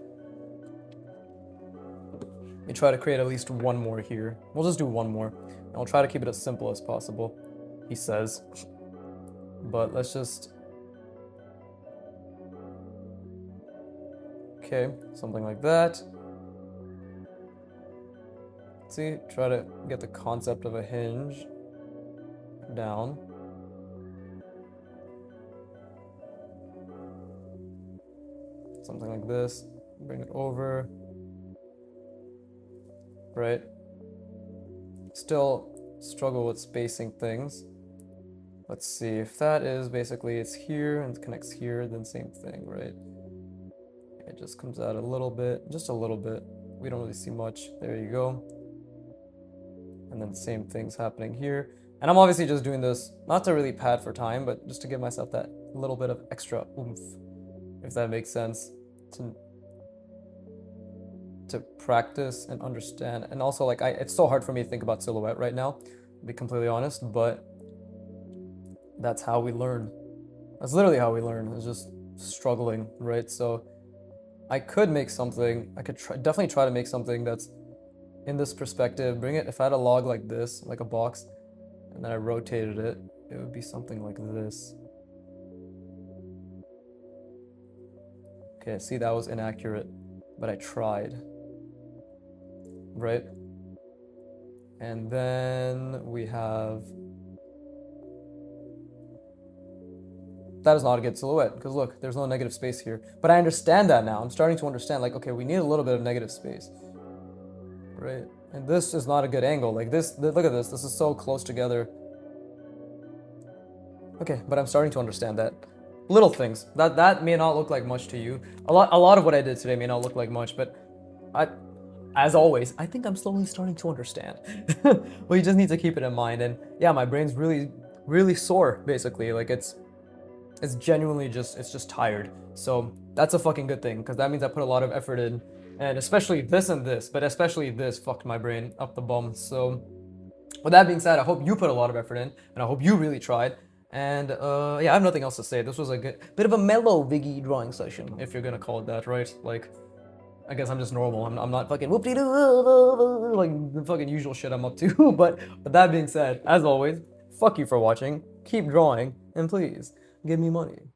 Let me try to create at least 1 more here. We'll just do 1 more. And I'll try to keep it as simple as possible, he says. But let's just... Okay, something like that. See, try to get the concept of a hinge down. Something like this. Bring it over. Right? Still struggle with spacing things. Let's see, if that is basically it's here and it connects here, then same thing, right? It just comes out a little bit, just a little bit. We don't really see much. There you go. And then same things happening here. And I'm obviously just doing this, not to really pad for time, but just to give myself that little bit of extra oomph, if that makes sense, to practice and understand. And also, like, it's so hard for me to think about silhouette right now, to be completely honest, but that's how we learn. That's literally how we learn, is just struggling, right? So I could make something, I could definitely try to make something that's in this perspective, bring it, if I had a log like this, like a box, and then I rotated it, it would be something like this. Okay, see, that was inaccurate, but I tried, right? And then we have, that is not a good silhouette, because look, there's no negative space here. But I understand that now. I'm starting to understand, like, okay, we need a little bit of negative space, right? And this is not a good angle. Like this, look at this. This is so close together. Okay, but I'm starting to understand that. Little things. That may not look like much to you. A lot of what I did today may not look like much, but as always, I think I'm slowly starting to understand. Well, you just need to keep it in mind. And yeah, my brain's really, really sore, basically. Like it's genuinely just, it's just tired. So that's a fucking good thing, because that means I put a lot of effort in, and especially this and this, but especially this fucked my brain up the bum. So with that being said, I hope you put a lot of effort in, and I hope you really tried. And yeah, I have nothing else to say. This was a good, bit of a mellow Viggy drawing session, if you're gonna call it that, right? Like, I guess I'm just normal. I'm not fucking whoop-de-doo, like the fucking usual shit I'm up to. But with that being said, as always, fuck you for watching, keep drawing, and please, give me money.